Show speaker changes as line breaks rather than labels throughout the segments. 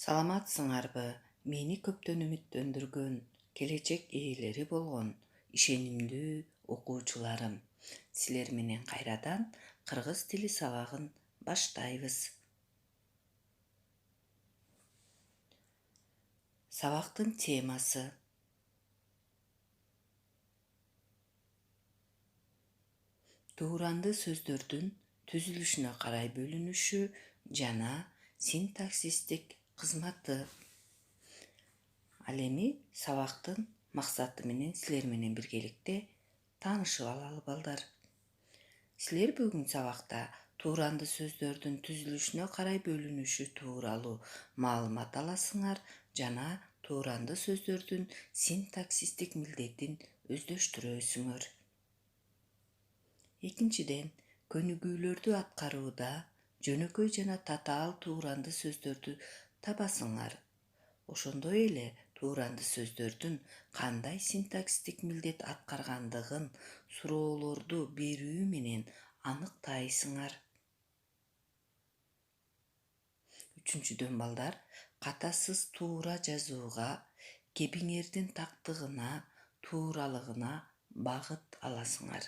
Саламатсыңарбы? Мени көптөн үмүттөндүргөн, келечек ээлери болгон ишенимдүү окуучуларым. Силер менен кайрадан кыргыз тили сабагын баштайбыз. Сабактын темасы тууранды сөздөрдүн түзүлүшүнө карай бөлүнүшү жана синтаксистик кызматы. Ал эми сабактын максаты менен силер менен биргеликте таанышып алалы балдар. Силер бүгүн сабакта тууранды сөздөрдүн түзүлүшүнө карай бөлүнүшү тууралуу маалымат аласыңар жана тууранды сөздөрдүн синтаксистик милдетин өздөштүрөсүңөр. Экинчиден, көнүгүүлөрдү аткарууда жөнөкөй жана татаал тууранды сөздөрдү табасыңар. Ошондой эле тууранды сөздөрдүн кандай синтаксистик милдет аткаргандыгын суроолорду берүү менен аныктайсыңар. Үчүнчүдөн балдар, катасыз туура жазууга, кебиңердин тактыгына, тууралыгына багыт аласыңар.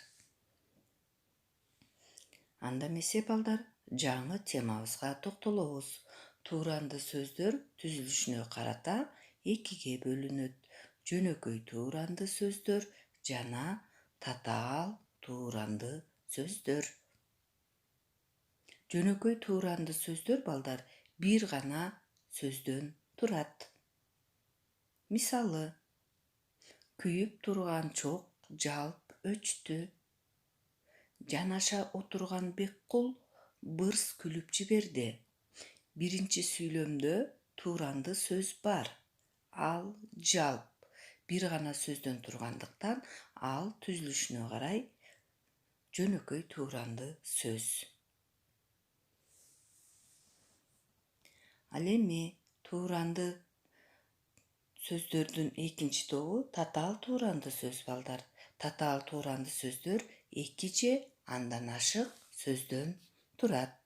Анда эмесе балдар, жаңы темабызга токтолобуз. Тууранды сөздөр түзүлүшүнө карата экиге бөлүнөт. Жөнөкөй тууранды сөздөр жана татаал тууранды сөздөр. Жөнөкөй тууранды сөздөр балдар бир гана сөздөн турат. Мисалы, күйүп турган чок жалп өчтү. Жанаша отурган Беккул бырс күлүп жиберди. Биринчи сүйлөмдө тууранды сөз бар. Ал жалп. Бир гана сөздөн тургандыктан ал түзүлүшүнө карай жөнөкөй тууранды сөз. Ал эми тууранды сөздөрдүн экинчи тобу татаал тууранды сөз балдар. Татаал тууранды сөздөр эки же андан ашык сөздөн турат.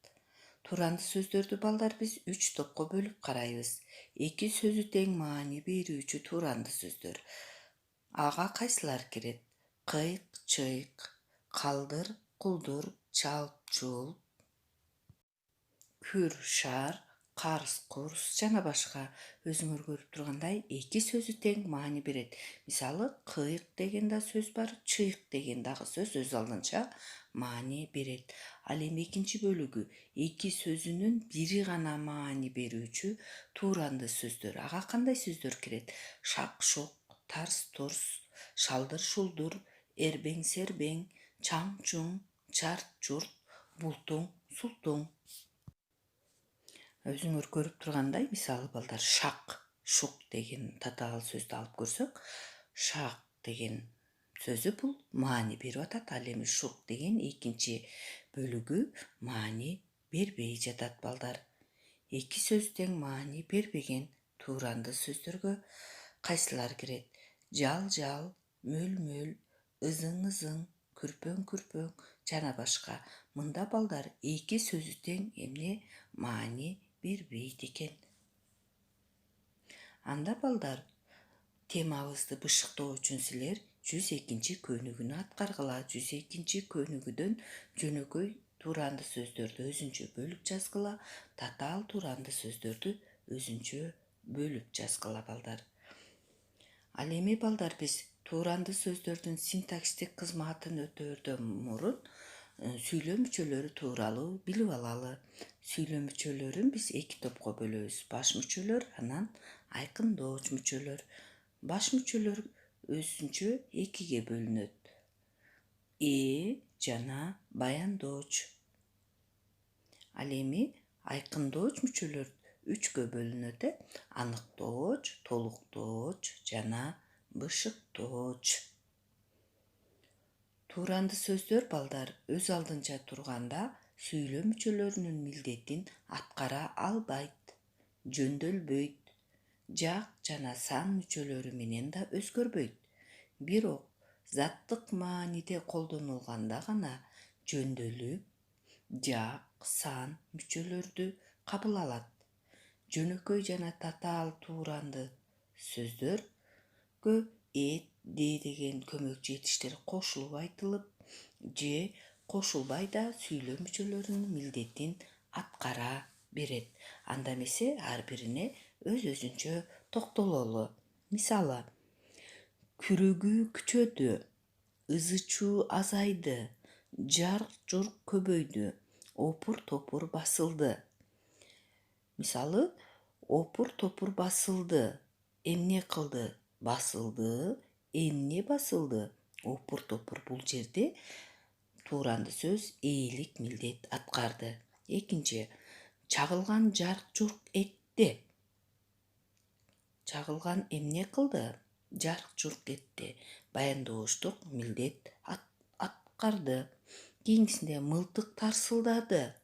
Тууранды сөздөрдү балдар биз 3 топко бөлүп карайбыз. Эки сөзү тең маани берүүчү тууранды сөздөр. Ага кайсылар кирет? Кыйк, чыйк, калдыр, кулдур, чалп, чулп, күр, шар, карс, курс жана башка. Өзүңөр көрүп тургандай, эки сөзү тең маани берет. Мисалы, кыйк деген да сөз бар, чыйк деген дагы сөз өз алдынча маани берет. Ал эми экинчи бөлүгү эки сөзүнүн бири гана маани берүүчү тууранды сөздөр. Ага кандай сөздөр кирет? Шак, шук, тарс, турс, шалдыр, шулдур, эрбең, сербең, чаң, чуң, чарт, чурт, бултуң, султуң. Өзүңөр көрүп тургандай, мисалы балдар, шак, шук деген татаал сөздү алып көрсөк, шак деген сөзү бул маани берип атат. Ал эми шук деген экинчи бөлүгү маани бербей жатат балдар. Эки сөз тең маани бербеген тууранды сөздөргө кайсылар кирет? Жал, жал, мөл, мөл, ызың, ызың, күрпөң, күрпөң жана башка. Мында балдар эки сөзү тең эмне маани бербейт экен. Анда балдар, темабызды бышыктоо үчүн силер 102-чи көнүгүүнү аткаргыла. 102-чи көнүгүүдөн жөнөкөй тууранды сөздөрдү өзүнчө бөлүп жазгыла, татаал тууранды сөздөрдү өзүнчө бөлүп жазгыла балдар. Ал эми балдар, биз тууранды сөздөрдүн синтаксистик кызматын өтөөрдөн мурун сүйлөм мүчөлөрү тууралуу билип алалы. Сүйлөм мүчөлөрүн биз эки топко бөлөбүз. Баш мүчөлөр, анан айкындооч мүчөлөр. Баш мүчөлөр өзүнчө экиге бөлүнөт. Жана баяндооч. Ал эми айкындооч мүчөлөр 3кө бөлүнөт. Аныктооч, толуктооч жана бышыктооч. Тууранды сөздөр балдар өз алдынча турганда сүйлөм мүчөлөрүнүн милдетин аткара албайт, жөндөлбөйт, жак жана сан мүчөлөрү менен да өзгөрбөйт. Бирок заттык мааниде колдонулганда гана жөндөлүп, жак, сан мүчөлөрдү кабыл алат. жөнөкөй жана татаал тууранды сөздөргө эт, де деген көмөкчү этиштер кошулуп айтылып же кошулбай да сүйлөм мүчөлөрүнүн милдетин аткара берет. Анда эмесе ар бирине өз-өзүнчө токтололу. Мисалы, күрөгү күчөдү, ызы-чуу азайды, жарк-журк көбөйдү, опур-топур басылды. Мисалы, опур-топур басылды, эмне кылды? Басылды, эмне басылды? Опур-топур бул жерде тууранды сөз ээлик милдет аткарды. Экинчи, чагылган жарк-журк этти. Чагылган эмне кылды? Жарк-журк этти. Баяндооштук милдет аткарды. Кийинкисинде мылтык тарсылдады.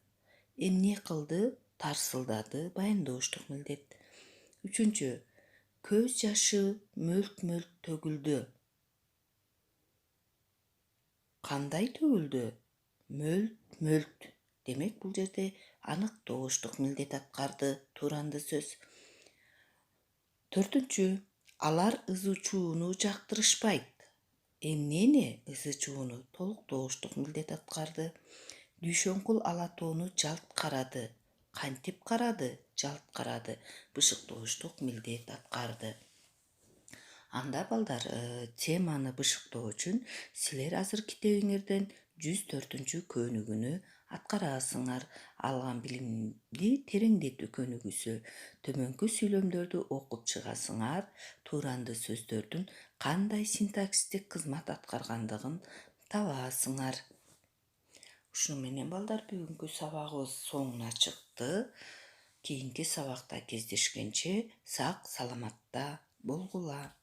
Эмне кылды? Тарсылдады. Баяндооштук милдет. Үчүнчү, көз жашы мөлт-мөлт төгүлдү. Кандай төгүлдү? Мөлт-мөлт. Демек, бул жерде аныктооштук милдет аткарды тууранды сөз. Төртүнчү, алар ызы-чууну жактырышпайт. Эмнени? Ызы-чууну. Толуктооштук милдет аткарды. Дүйшөңкул алатоону жалт карады. Кантип карады? Жалт карады. Бышыктооштук милдет аткарды. Анда балдар, теманы бышыктоо үчүн силер азыр китебиңерден 104 көнүгүүнү аткарасыңар. Алган билимди тереңдетүү көнүгүүсү. Төмөнкү сүйлөмдөрдү окуп чыгасыңар, тууранды сөздөрдүн кандай синтаксистик кызмат аткаргандыгын табасыңар. Ушуну менен балдар, бүгүнкү сабагыбыз соңуна чыкты. Кийинки сабакта кездешкенче сак саламатта болгула.